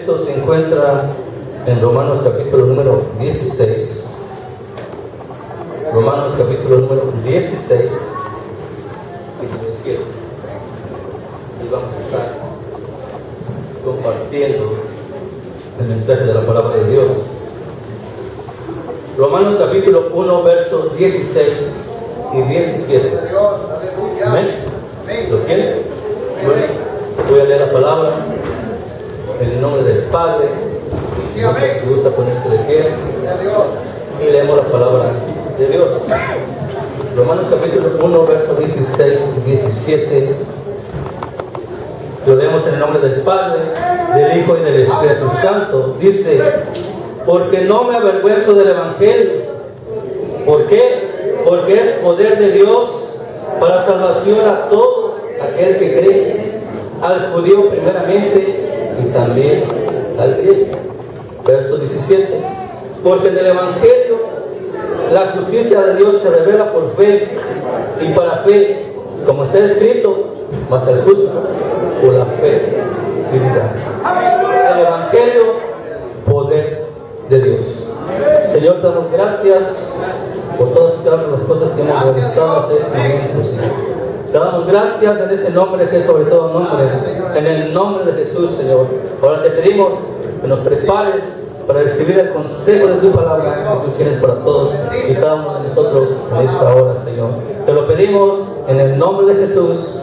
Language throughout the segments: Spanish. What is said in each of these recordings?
texto se encuentra en Romanos capítulo número 16. Romanos capítulo número 16 y 17. Y vamos a estar compartiendo el mensaje de la palabra de Dios. Romanos capítulo 1, versos 16 y 17. Amén. ¿Lo tienen? Bueno, voy a leer la palabra en el nombre del Padre. Si gusta ponerse de pie y leemos la palabra de Dios. Romanos capítulo 1, versos 16 y 17. Lo leemos en el nombre del Padre, del Hijo y del Espíritu Santo. Dice: porque no me avergüenzo del Evangelio. ¿Por qué? Porque es poder de Dios para salvación a todo aquel que cree, al judío primeramente y también al griego. Verso 17. Porque en el Evangelio la justicia de Dios se revela por fe y para fe, como está escrito, mas el justo por la fe vivirá. El Evangelio, poder de Dios. Señor, damos gracias por todas las cosas que hemos realizado hasta este momento, Señor. Te damos gracias en ese nombre que es sobre todo nombre, en el nombre de Jesús, Señor. Ahora te pedimos que nos prepares para recibir el consejo de tu palabra que tú tienes para todos y cada uno de nosotros en esta hora, Señor. Te lo pedimos en el nombre de Jesús.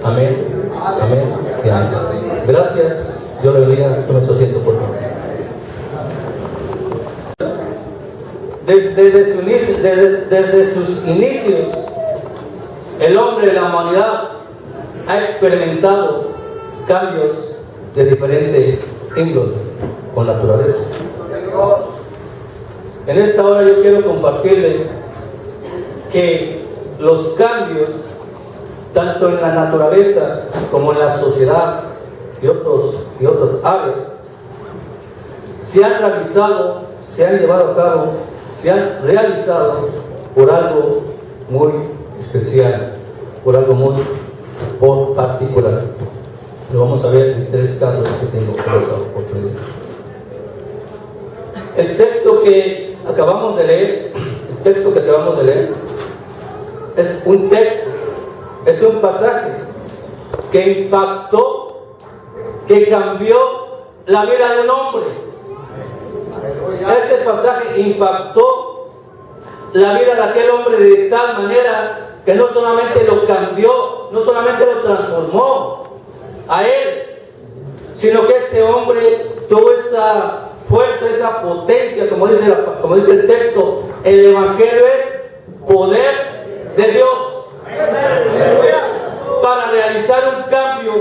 Amén, amén y amén. Gracias. Dios le bendiga. Tome su asiento, por favor. Desde sus inicios, el hombre de la humanidad ha experimentado cambios de diferente índole con naturaleza. En esta hora yo quiero compartirle que los cambios, tanto en la naturaleza como en la sociedad y otras áreas, se han realizado, se han llevado a cabo, se han realizado por algo muy especial, por algo muy particular. Lo vamos a ver en 3 casos que tengo por esta oportunidad. El texto que acabamos de leer, es un texto, es un pasaje que impactó, que cambió la vida de un hombre. Este pasaje impactó la vida de aquel hombre de tal manera que no solamente lo cambió, no solamente lo transformó a él, sino que este hombre tuvo esa fuerza, esa potencia, como dice el texto. El Evangelio es poder de Dios para realizar un cambio.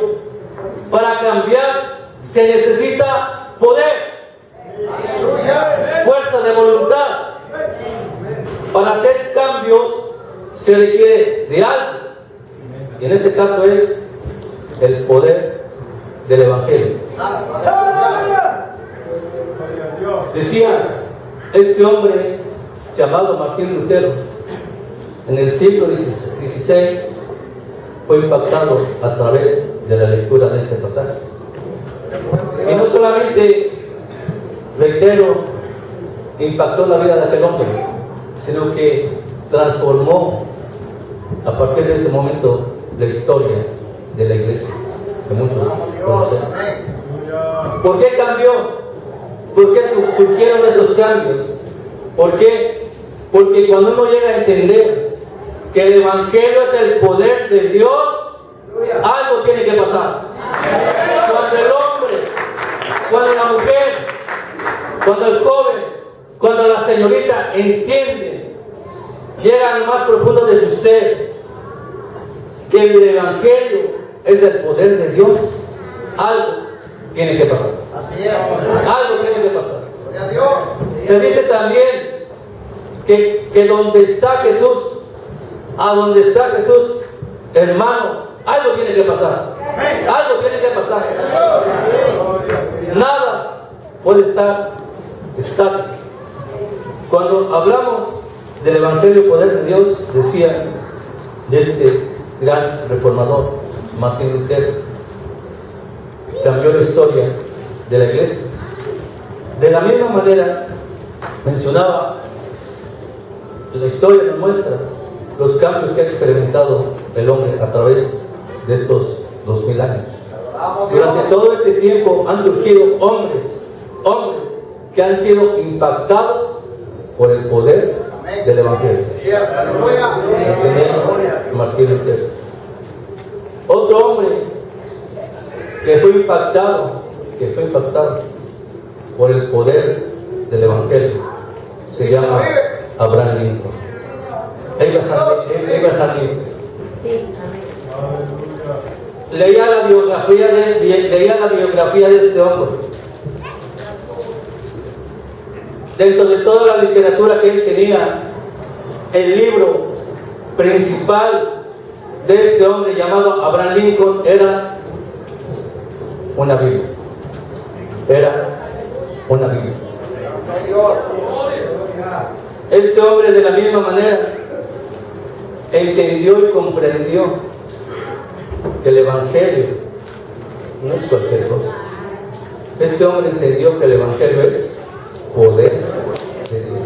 Para cambiar se necesita poder, fuerza de voluntad. Para hacer cambios se requiere de algo, y en este caso es el poder del Evangelio. Decía este hombre llamado Martín Lutero, en el siglo XVI, fue impactado a través de la lectura de este pasaje. Y no solamente, reitero, impactó la vida de aquel hombre, sino que transformó a partir de ese momento la historia de la iglesia, que muchos conocen. ¿Por qué cambió? ¿Por qué surgieron esos cambios? ¿Por qué? Porque cuando uno llega a entender que el Evangelio es el poder de Dios, algo tiene que pasar. Cuando el hombre, cuando la mujer, cuando el joven, cuando la señorita entiende, llega a lo más profundo de su ser, que el Evangelio es el poder de Dios, algo tiene que pasar. Algo tiene que pasar. Se dice también que donde está Jesús, a donde está Jesús, hermano, algo tiene que pasar. Algo tiene que pasar. Nada puede estar estático. Cuando hablamos del Evangelio, poder de Dios, decía de este gran reformador, Martín Lutero, cambió la historia de la iglesia. De la misma manera, mencionaba, la historia nos muestra los cambios que ha experimentado el hombre a través de estos 2000 años. Durante todo este tiempo han surgido hombres que han sido impactados por el poder del Evangelio. El Martín Lutero. Otro hombre que fue impactado por el poder del Evangelio se llama Abraham Lincoln. Abraham Lincoln. Leía la biografía de este hombre. Dentro de toda la literatura que él tenía, el libro principal de este hombre llamado Abraham Lincoln era una Biblia. Este hombre, de la misma manera, entendió y comprendió que el Evangelio no es cualquier cosa. Este hombre entendió que el Evangelio es poder de Dios.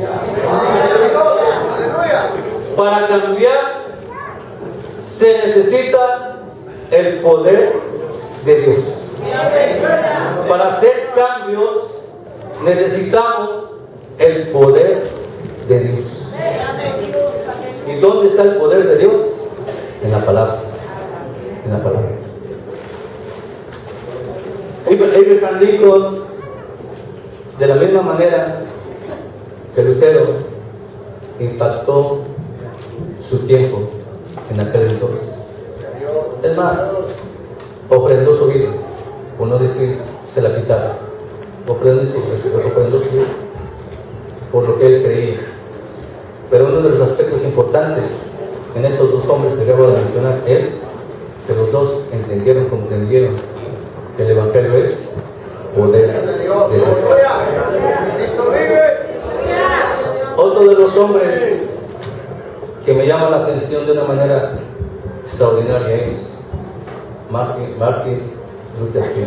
Para cambiar se necesita el poder de Dios. Para hacer cambios necesitamos el poder de Dios. ¿Y dónde está el poder de Dios? En la palabra. En la palabra. Abraham Lincoln, de la misma manera que Lutero impactó su tiempo en aquel entonces. Es más, ofrendó su vida, por no decir se la quitaron. Ofrendó su vida por lo que él creía. Pero uno de los aspectos importantes en estos dos hombres que acabo de mencionar es que los dos comprendieron que el Evangelio es poder de Dios. Otro de los hombres que me llama la atención de una manera extraordinaria es Martin Luther King.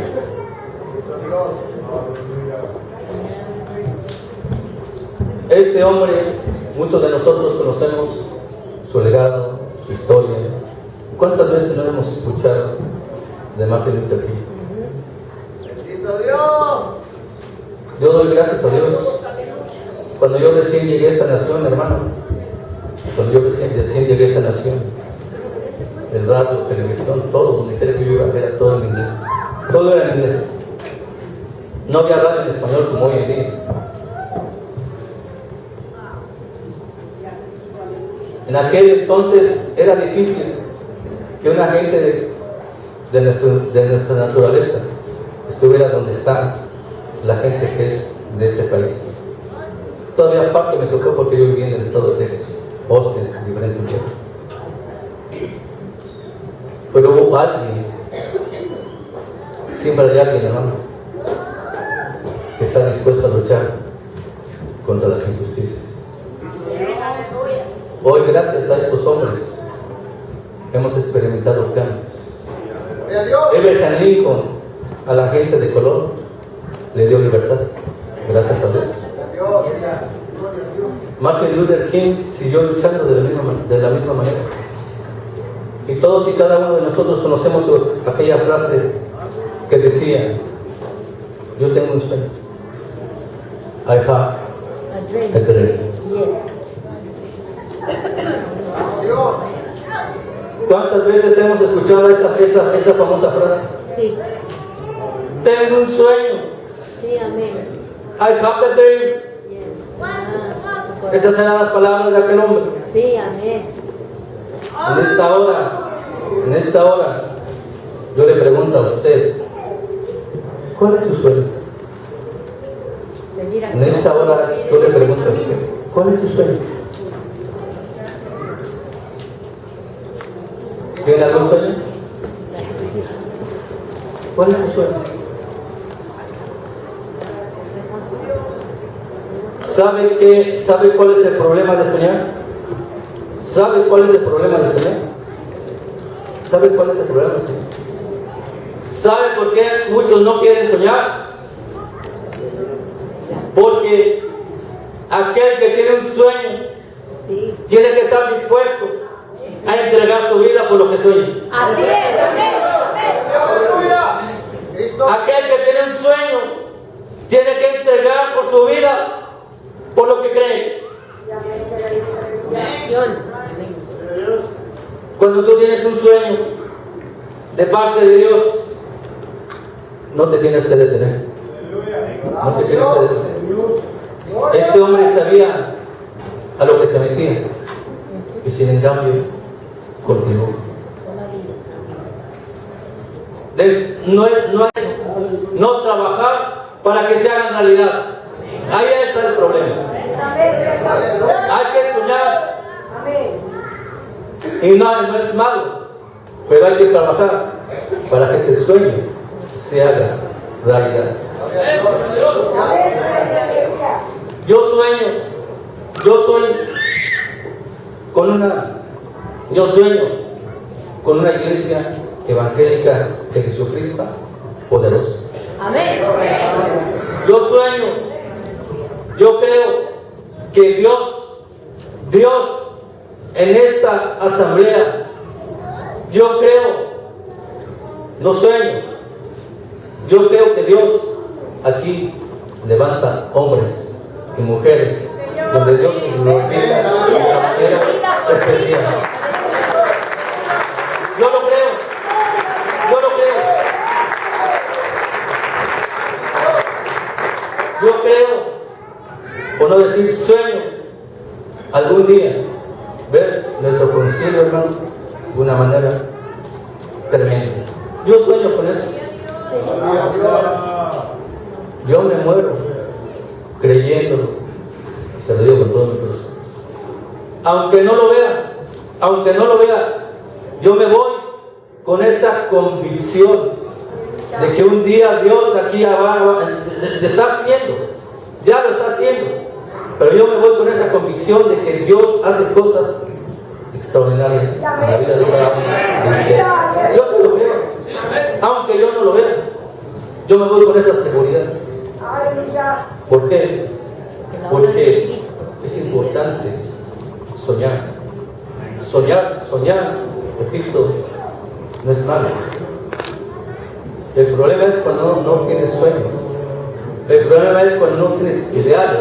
Este hombre, muchos de nosotros conocemos su legado, su historia. ¿Cuántas veces no hemos escuchado de Martin Luther King? ¡Bendito Dios! Yo doy gracias a Dios. Cuando yo recién llegué a esta nación, hermano, el radio, televisión, todo, donde quiera que yo iba, era todo en inglés. Todo era en inglés. No había radio en español como hoy en día. En aquel entonces era difícil que una gente de nuestra naturaleza estuviera donde está la gente que es de este país. Todavía aparte me tocó porque yo viví en el estado de Texas, Austin, diferentes lugares. Pero hubo alguien, siempre hay alguien, hermano, que está dispuesto a luchar contra las injusticias. Hoy, gracias a estos hombres, hemos experimentado cambios. Abraham Lincoln, a la gente de color, le dio libertad, gracias a Dios. Martin Luther King siguió luchando de la misma manera. Y todos y cada uno de nosotros conocemos aquella frase que decía: yo tengo un sueño. I have a dream. ¿Cuántas veces hemos escuchado esa famosa frase? Sí. Tengo un sueño. Sí, amén. I have a dream. Esas eran las palabras de aquel hombre. Sí, amén. En esta hora, yo le pregunto a usted, ¿cuál es su sueño? En esta hora, yo le pregunto a usted, ¿cuál es su sueño? ¿Tiene algún sueño? ¿Cuál es su sueño? ¿Sabe cuál es el problema de soñar? ¿Sabe cuál es el problema de soñar? ¿Sabe cuál es el problema de soñar? ¿Sabe por qué muchos no quieren soñar? Porque aquel que tiene un sueño Sí. tiene que estar dispuesto a entregar su vida por lo que sueña. Así es. Amén. Aquel que tiene un sueño tiene que entregar por su vida por lo que cree. Acción. Cuando tú tienes un sueño de parte de Dios, no te tienes que detener. No te tienes que detener. Este hombre sabía a lo que se metía y sin en cambio continuó. No trabajar para que se haga realidad. Ahí está el problema. Hay que soñar. Y no es malo, pero hay que trabajar para que ese sueño se haga realidad. Yo sueño con una iglesia evangélica de Jesucristo poderosa. Amén. Yo creo que Dios en esta asamblea, yo creo que Dios aquí levanta hombres y mujeres donde Dios se glorifica de una manera especial. Yo lo creo. Yo creo, por no decir sueño, algún día ver nuestro concilio, hermano, de una manera tremenda. Yo sueño con eso. Yo me muero creyéndolo, y se lo digo con todo mi corazón. Aunque no lo vea, yo me voy con esa convicción de que un día Dios aquí abajo ya lo está haciendo, pero yo me voy con esa convicción de que Dios hace cosas extraordinarias en la vida de cada uno de ustedes. Yo se lo creo, aunque yo no lo vea, yo me voy con esa seguridad. ¿Por qué? Porque es importante soñar, repito, no es malo. El problema es cuando no tienes sueños. El problema es cuando no tienes ideales.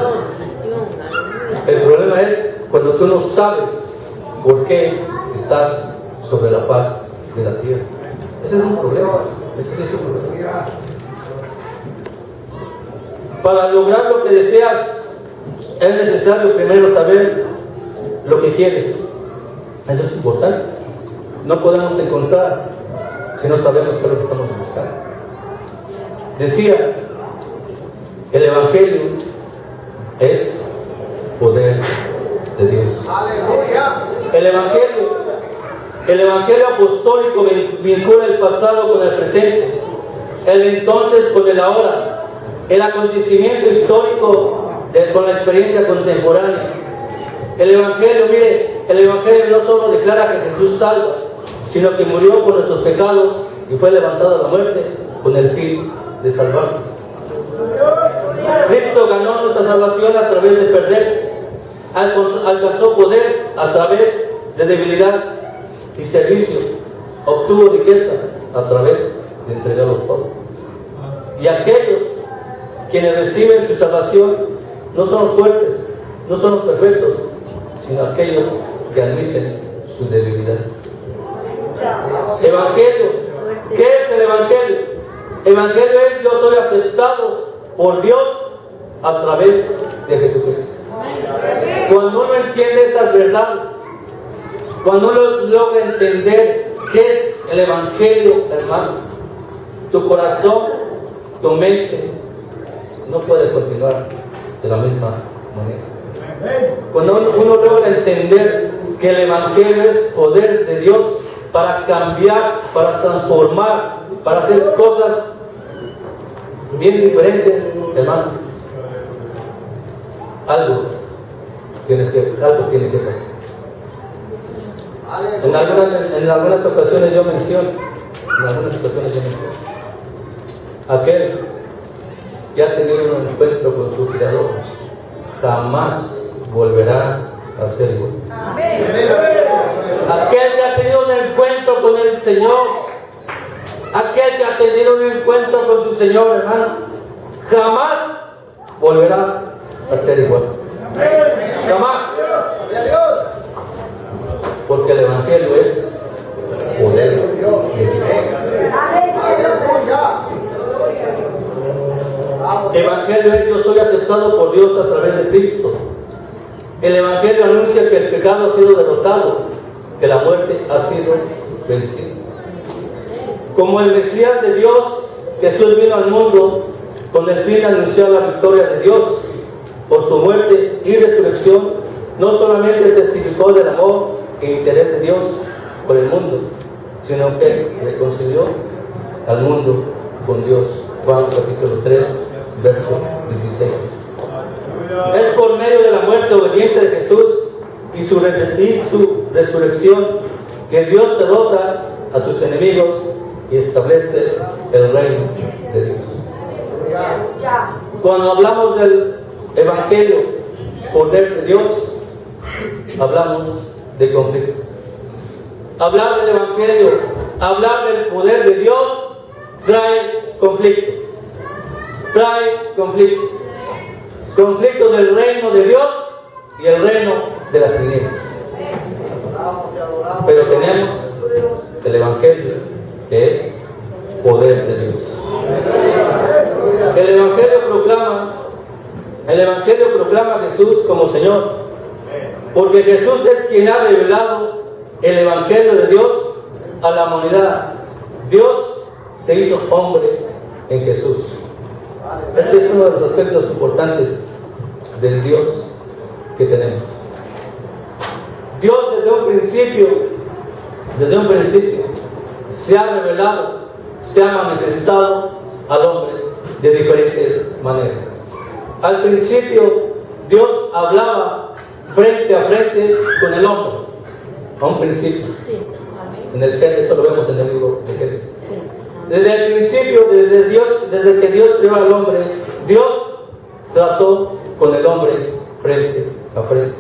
El problema es cuando tú no sabes por qué estás sobre la faz de la tierra. Ese es un problema. Para lograr lo que deseas, es necesario primero saber lo que quieres. Eso es importante. No podemos encontrar si no sabemos qué es lo que estamos buscando. Decía, el Evangelio es poder de Dios. El Evangelio apostólico vincula el pasado con el presente, el entonces con el ahora, el acontecimiento histórico con la experiencia contemporánea. El Evangelio no solo declara que Jesús salva, sino que murió por nuestros pecados y fue levantado de la muerte con el fin de salvarnos. Cristo ganó nuestra salvación a través de perder, alcanzó poder a través de debilidad y servicio, obtuvo riqueza a través de entregarlo todo. Y aquellos quienes reciben su salvación no son los fuertes, no son los perfectos, sino aquellos que admiten su debilidad. Evangelio. ¿Qué es el Evangelio? Evangelio es: yo soy aceptado por Dios a través de Jesucristo. Cuando uno entiende estas verdades, cuando uno logra entender qué es el Evangelio, hermano, tu corazón, tu mente no puede continuar de la misma manera. Cuando uno logra entender que el Evangelio es poder de Dios para cambiar, para transformar, para hacer cosas bien diferentes, hermano, algo tiene que pasar. En algunas ocasiones yo menciono, aquel que ha tenido un encuentro con su Creador, jamás volverá a ser igual. Aquel que ha tenido un encuentro con el Señor, aquel que ha tenido un encuentro con su Señor, hermano, jamás volverá a ser igual. Jamás. Porque el Evangelio es poder de Dios. Evangelio es: yo soy aceptado por Dios a través de Cristo. El Evangelio anuncia que el pecado ha sido derrotado, que la muerte ha sido vencida. Como el Mesías de Dios, Jesús vino al mundo con el fin de anunciar la victoria de Dios. Por su muerte y resurrección, no solamente testificó del amor e interés de Dios por el mundo, sino que reconcilió al mundo con Dios. Juan capítulo 3, verso 16. Es por medio de la muerte obediente de Jesús y su resurrección que Dios derrota a sus enemigos y establece el reino de Dios. Cuando hablamos del Evangelio, poder de Dios, hablamos de conflicto. Hablar del Evangelio, hablar del poder de Dios, trae conflicto. Trae conflicto. Conflicto del reino de Dios y el reino de las tinieblas. Pero tenemos el Evangelio, que es poder de Dios. El Evangelio proclama a Jesús como Señor, porque Jesús es quien ha revelado el Evangelio de Dios a la humanidad. Dios se hizo hombre en Jesús. Este es uno de los aspectos importantes del Dios que tenemos. Dios desde un principio se ha revelado, se ha manifestado al hombre de diferentes maneras. Al principio Dios hablaba frente a frente con el hombre, a un principio. Esto lo vemos en el libro de Génesis. Desde el principio, desde que Dios creó al hombre, Dios trató con el hombre frente a frente.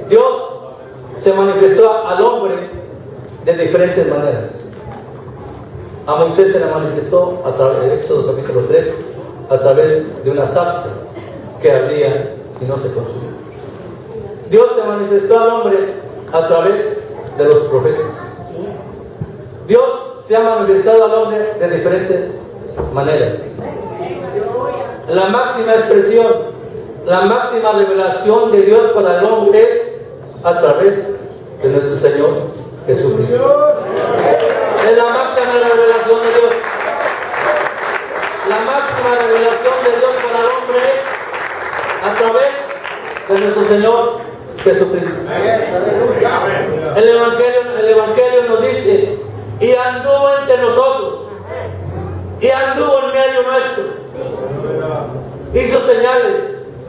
Dios se manifestó al hombre de diferentes maneras. A Moisés se le manifestó a través de Éxodo capítulo 3, a través de una zarza que ardía y no se consumía. Dios se manifestó al hombre a través de los profetas. Dios se ha manifestado al hombre de diferentes maneras. La máxima expresión, la máxima revelación de Dios para el hombre es a través de nuestro Señor Jesucristo. Es la máxima revelación de Dios. La máxima revelación de Dios para el hombre es a través de nuestro Señor Jesucristo. El Evangelio nos dice: y anduvo entre nosotros, y anduvo en medio nuestro, hizo señales,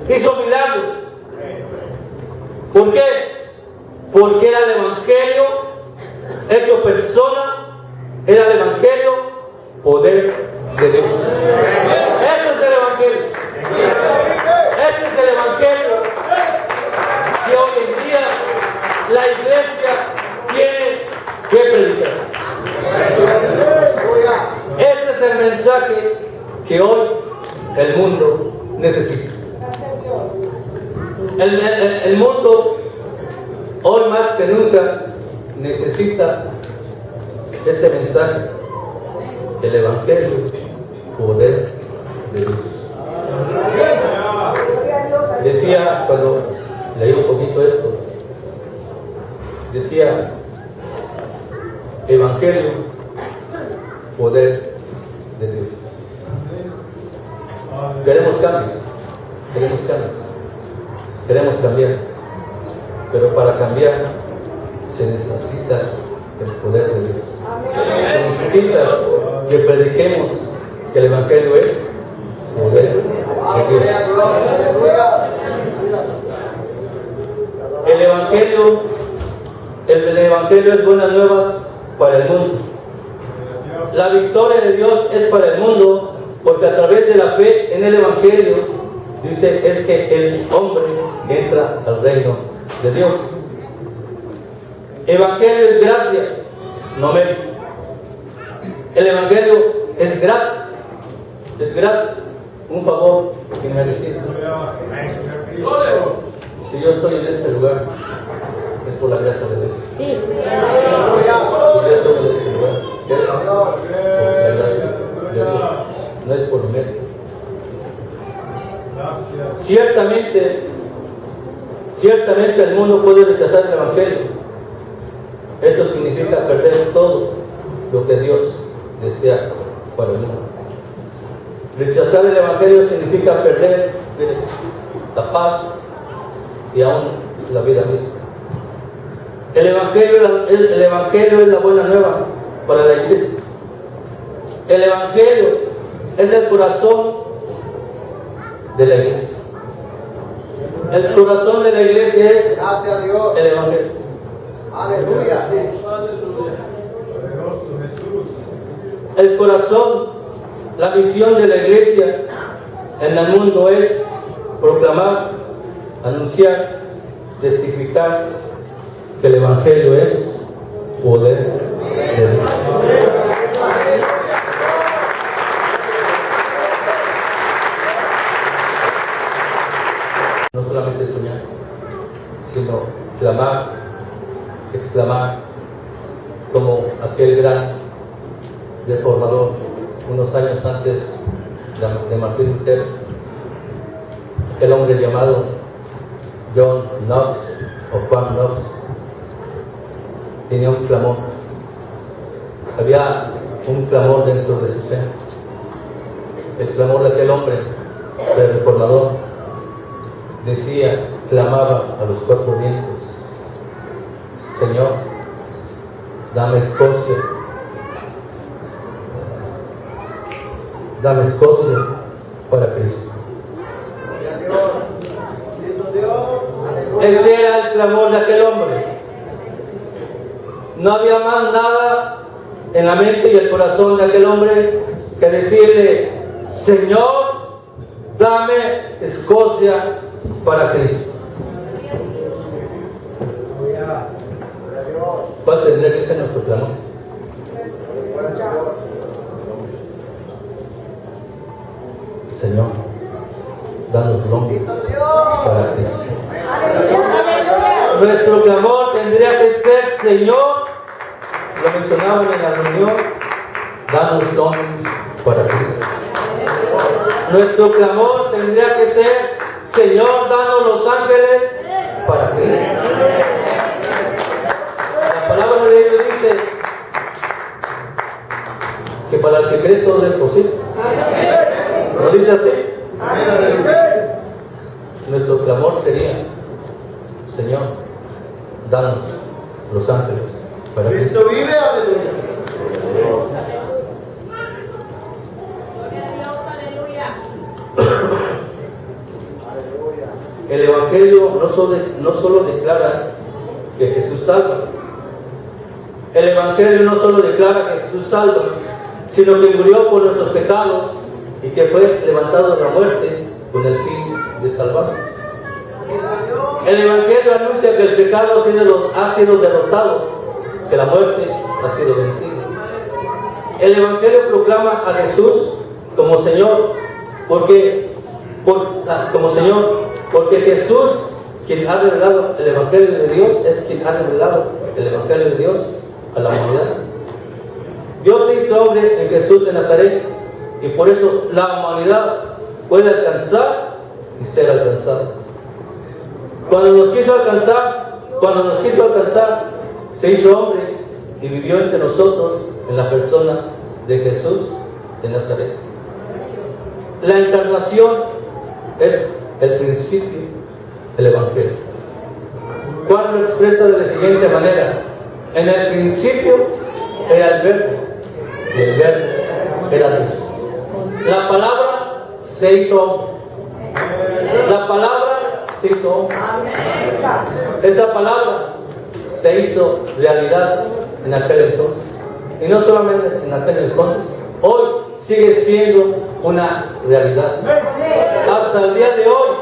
hizo milagros. ¿Por qué? Porque era el Evangelio hecho persona, era el Evangelio poder de Dios. Ese es el Evangelio. Ese es el Evangelio que hoy en día la iglesia tiene que predicar. Ese es el mensaje que hoy el mundo necesita. El mundo hoy más que nunca necesita este mensaje: el Evangelio, poder de Dios. Decía, cuando leí un poquito esto, decía: Evangelio, poder de Dios. Queremos cambio, queremos cambiar, pero para cambiar se necesita el poder de Dios. Se necesita que prediquemos que el Evangelio es poder de Dios. El Evangelio es buenas nuevas para el mundo. La victoria de Dios es para el mundo, porque a través de la fe en el Evangelio, dice es que el hombre entra al reino de Dios. Evangelio es gracia, no mérito. El Evangelio es gracia, un favor inmerecido. Si yo estoy en este lugar, es por la gracia de Dios. Sí. Si yo estoy en este lugar, es por la gracia de Dios, no es por mérito. Ciertamente el mundo puede rechazar el Evangelio. Esto significa perder todo lo que Dios desea para el mundo. Rechazar el Evangelio significa perder la paz y aún la vida misma. El Evangelio es la buena nueva para la iglesia. El Evangelio es el corazón de la iglesia. El corazón de la iglesia es el Evangelio. Aleluya. El corazón, la misión de la iglesia en el mundo es proclamar, anunciar, testificar que el Evangelio es poder de Dios. No solamente soñar, sino clamar, exclamar, como aquel gran reformador unos años antes de Martín Lutero, aquel hombre llamado John Knox o Juan Knox, tenía un clamor. Había un clamor dentro de su ser. El clamor de aquel hombre, del reformador, decía, clamaba a los cuatro vientos: Señor, dame Escocia, dame Escocia para Cristo. Ese era el clamor de aquel hombre. No había más nada en la mente y el corazón de aquel hombre que decirle: Señor, dame Escocia para Cristo. ¿Cuál tendría que ser nuestro clamor? Señor, danos Londres para Cristo. Nuestro clamor tendría que ser: Señor, lo mencionaban en la reunión, danos Londres para Cristo. Nuestro clamor tendría que ser: Señor, danos Los Ángeles para Cristo. La palabra de Dios dice que para el que cree todo es posible. ¿No dice así? Nuestro clamor sería: Señor, danos Los Ángeles para Cristo. Cristo vive, aleluya. El Evangelio no solo declara que Jesús salva. El Evangelio no solo declara que Jesús salva, sino que murió por nuestros pecados y que fue levantado de la muerte con el fin de salvar. El Evangelio anuncia que el pecado ha sido derrotado, que la muerte ha sido vencida. El Evangelio proclama a Jesús como Señor, porque Jesús, quien ha revelado el Evangelio de Dios, es quien ha revelado el Evangelio de Dios a la humanidad. Dios se hizo hombre en Jesús de Nazaret, y por eso la humanidad puede alcanzar y ser alcanzada. Cuando nos quiso alcanzar, se hizo hombre y vivió entre nosotros en la persona de Jesús de Nazaret. La encarnación es el principio del Evangelio. Juan lo expresa de la siguiente manera: en el principio era el Verbo, y el Verbo era Dios. La palabra se hizo hombre. La palabra se hizo hombre. Esa palabra se hizo realidad en aquel entonces. Y no solamente en aquel entonces, hoy sigue siendo una realidad. hasta el día de hoy.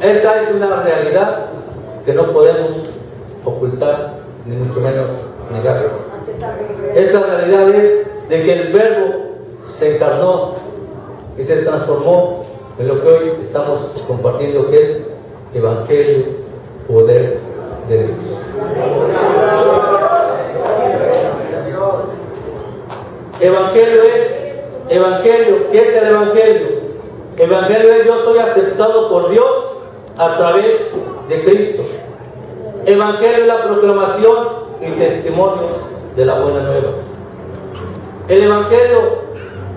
Esa es una realidad que no podemos ocultar, ni mucho menos negar. Esa realidad es de que el Verbo se encarnó y se transformó en lo que hoy estamos compartiendo, que es Evangelio, poder de Dios. Evangelio, ¿qué es el Evangelio? Evangelio es: yo soy aceptado por Dios a través de Cristo. Evangelio es la proclamación y testimonio de la buena nueva. El Evangelio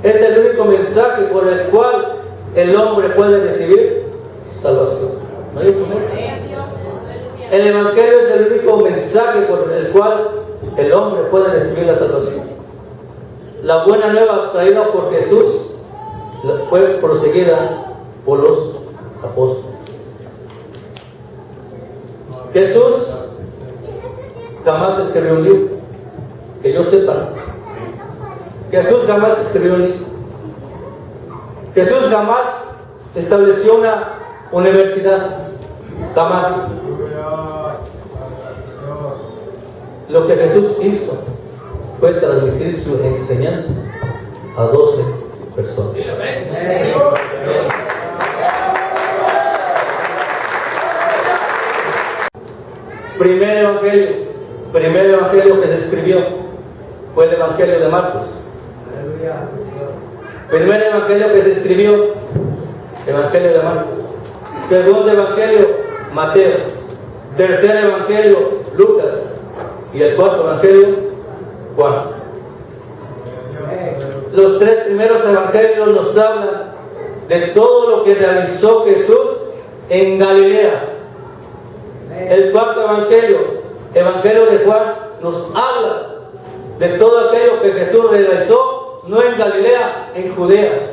es el único mensaje por el cual el hombre puede recibir salvación. ¿No hay otro medio? El Evangelio es el único mensaje por el cual el hombre puede recibir la salvación. La buena nueva traída por Jesús fue proseguida por los apóstoles. Jesús jamás escribió un libro, que yo sepa. Jesús jamás escribió un libro. Jesús jamás estableció una universidad. Jamás. Lo que Jesús hizo fue transmitir su enseñanza a 12 personas. Primer evangelio que se escribió fue el Evangelio de Marcos. Primer evangelio que se escribió, Evangelio de Marcos. Segundo evangelio, Mateo. Tercer evangelio, Lucas. Y el cuarto evangelio, Juan. Los tres primeros evangelios nos hablan de todo lo que realizó Jesús en Galilea. El cuarto evangelio, Evangelio de Juan, nos habla de todo aquello que Jesús realizó, no en Galilea, en Judea.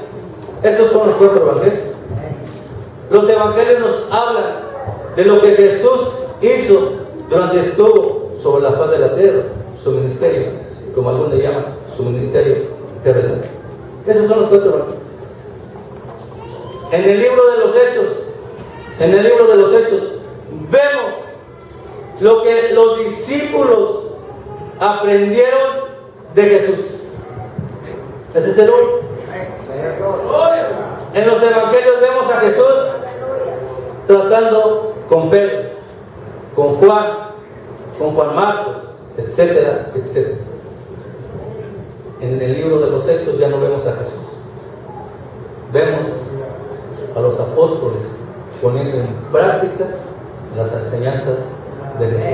Esos son los cuatro evangelios. Los evangelios nos hablan de lo que Jesús hizo durante que estuvo sobre la faz de la tierra, su ministerio, como algunos le llaman, su ministerio terrenal. Esos son los cuatro evangelios. En el libro de los Hechos, vemos lo que los discípulos aprendieron de Jesús. Ese es el único. En los evangelios vemos a Jesús tratando con Pedro, con Juan Marcos, etcétera, etcétera. En el libro de los Hechos ya no vemos a Jesús. Vemos a los apóstoles poniendo en práctica las enseñanzas de Jesús.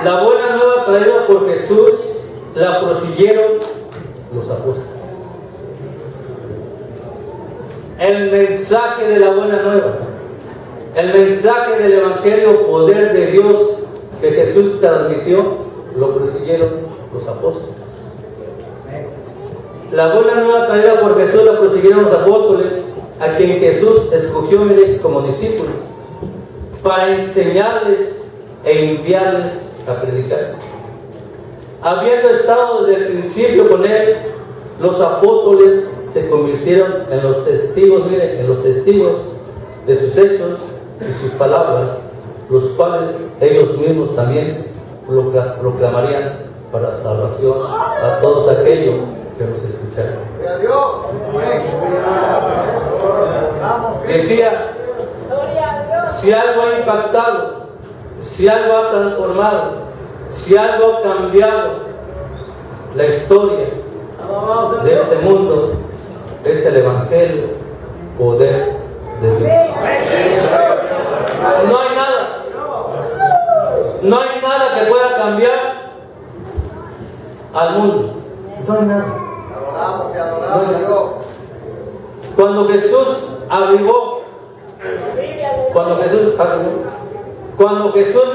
La buena nueva traída por Jesús la prosiguieron los apóstoles. El mensaje de la buena nueva, el mensaje del Evangelio, poder de Dios que Jesús transmitió, lo prosiguieron los apóstoles. La buena nueva traída por Jesús la prosiguieron los apóstoles, a quien Jesús escogió como discípulos para enseñarles e enviarles a predicar. Habiendo estado desde el principio con él, los apóstoles se convirtieron en los testigos, en los testigos de sus hechos y sus palabras, los cuales ellos mismos también proclamarían para salvación a todos aquellos que nos escucharon. Decía, si algo ha impactado, si algo ha transformado, si algo ha cambiado la historia de este mundo, es el Evangelio, poder de Dios. No hay nada que pueda cambiar al mundo. No hay nada. Te adoramos, Dios. Cuando Jesús arribó, cuando Jesús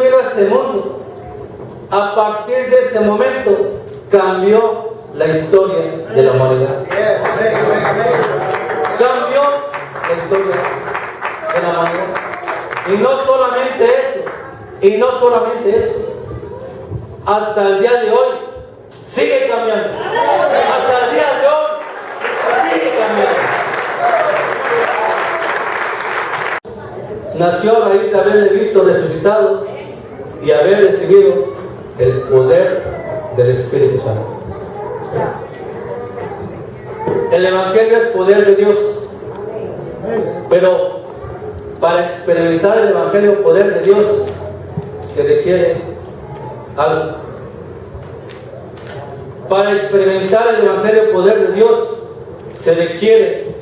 vino a este mundo, a partir de ese momento cambió la historia de la humanidad. Cambió la historia de la humanidad. Y no solamente eso, Y no solamente eso, hasta el día de hoy sigue cambiando. Hasta el día de hoy sigue cambiando. Nació a raíz de haberle visto resucitado y haber recibido el poder del Espíritu Santo. El Evangelio es poder de Dios, pero para experimentar el Evangelio, poder de Dios, se requiere algo. Para experimentar el Evangelio, poder de Dios, se requiere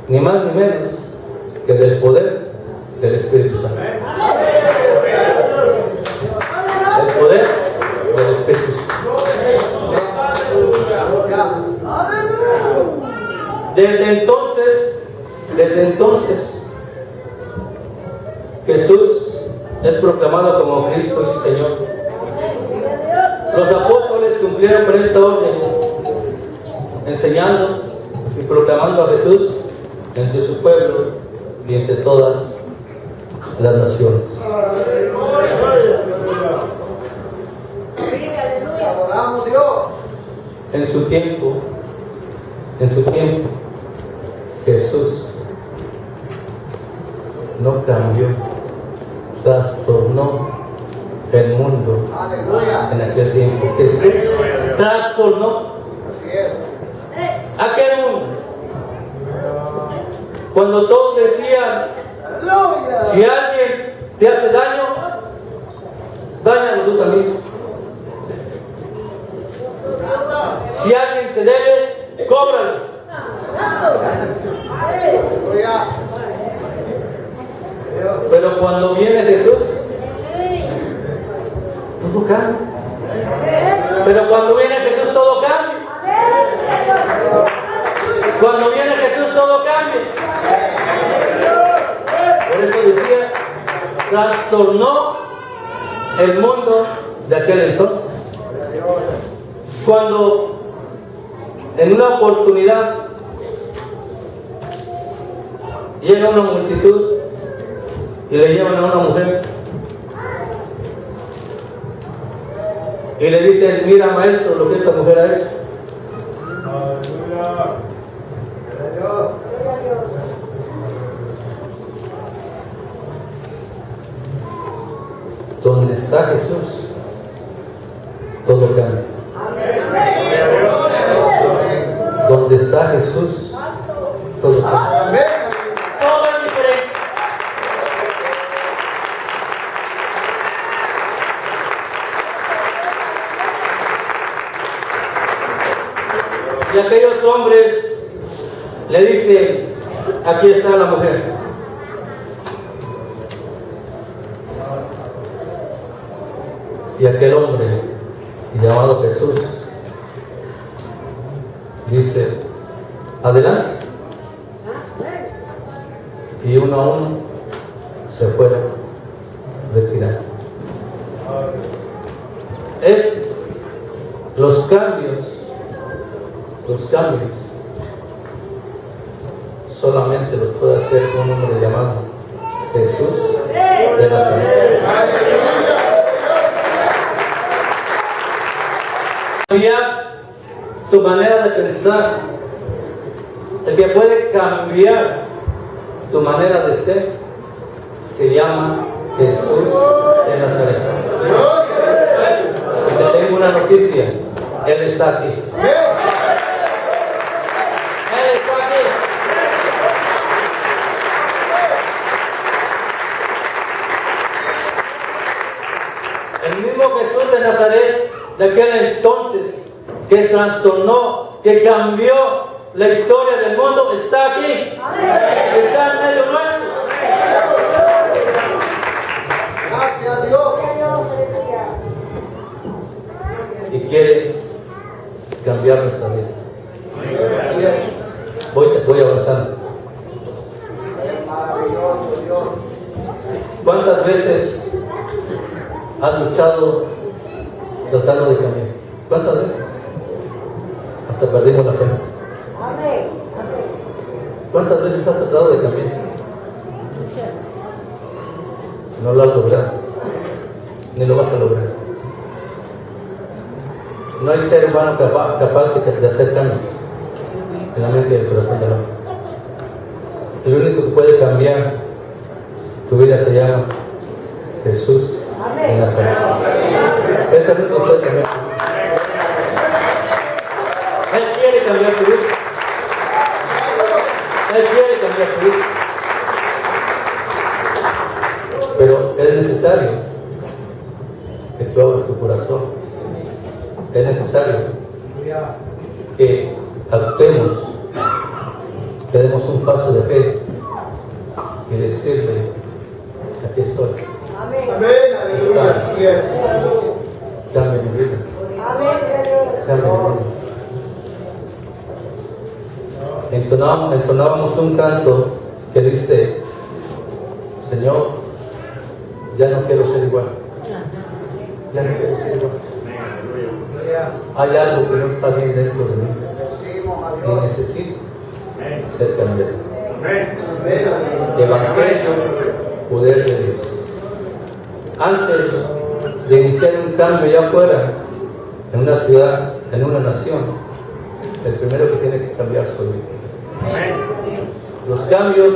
ni más ni menos que del poder del Espíritu Santo. El poder del Espíritu Santo. Desde entonces, Jesús es proclamado como Cristo y Señor. Los apóstoles cumplieron con esta orden, enseñando y proclamando a Jesús entre su pueblo y entre todas las naciones. Adoramos a Dios. En su tiempo, Jesús no cambió, trastornó el mundo. Aleluya. En aquel tiempo Jesús trastornó Así es. aquel mundo. Cuando todos decían, Aleluya. si alguien te hace daño, dáñalo tú también. Si alguien te debe, cóbralo. Aleluya. Pero cuando viene Jesús, todo cambia. Pero cuando viene Jesús, todo cambia. Cuando viene Jesús, todo cambia. Por eso decía, trastornó el mundo de aquel entonces. Cuando en una oportunidad llega una multitud y le llevan a una mujer y le dicen, mira maestro lo que esta mujer ha hecho. Donde está Jesús, todo cambia. Donde está Jesús, todo cambia. Todo es diferente. Y aquellos hombres le dicen, aquí está la mujer. Y aquel hombre llamado Jesús dice, adelante. Y uno a uno se fueron retirando. Es los cambios solamente los puede hacer un hombre llamado Jesús de Nazaret. Cambiar tu manera de pensar. El que puede cambiar tu manera de ser se llama Jesús de Nazaret. Te tengo una noticia, Él está aquí. Él está aquí. El mismo Jesús de Nazaret de aquel entonces, que trastornó, que cambió la historia del mundo, está aquí. Está en medio nuestro. Gracias a Dios. Y quiere cambiar nuestra vida. Así es. Voy avanzando. Maravilloso Dios. ¿Cuántas veces has luchado tratando de cambiar? ¿Cuántas veces? Hasta perdimos la fe. ¿Cuántas veces has tratado de cambiar? No lo has logrado. ni lo vas a lograr. No hay ser humano capaz de hacer cambios en la mente y el corazón del hombre. El único que puede cambiar tu vida se llama Jesús de Nazaret. Es el único que puede cambiar tu vida. Él quiere cambiar tu vida. Él quiere cambiar tu vida. Pero es necesario que tú abras tu corazón. Es necesario que actuemos, que demos un paso de fe y decirle, aquí estoy. Amén, aleluya, así es. Cambia mi vida. Cambia mi vida. Entonábamos un canto que dice, Señor, ya no quiero ser igual. Ya no quiero ser igual. Hay algo que no está bien dentro de mí y necesito ser cambiado. Evangelio, poder de Dios. Antes de iniciar un cambio allá afuera, en una ciudad, en una nación, el primero que tiene que cambiar soy yo. Los cambios,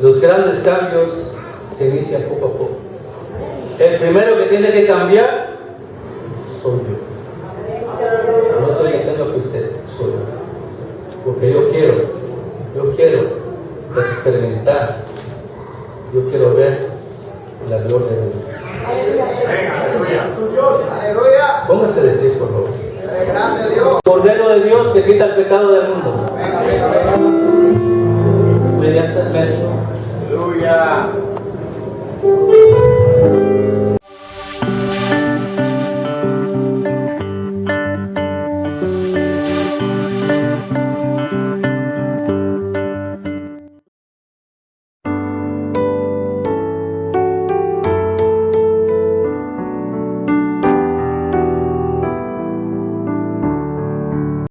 los grandes cambios, se inician poco a poco. El primero que tiene que cambiar soy yo. No estoy diciendo que usted soy yo, porque yo quiero experimentar, yo quiero ver la gloria de Dios. Aleluya. Póngase de pie, por favor. Grande Dios. Cordero de Dios que quita el pecado del mundo. Amén.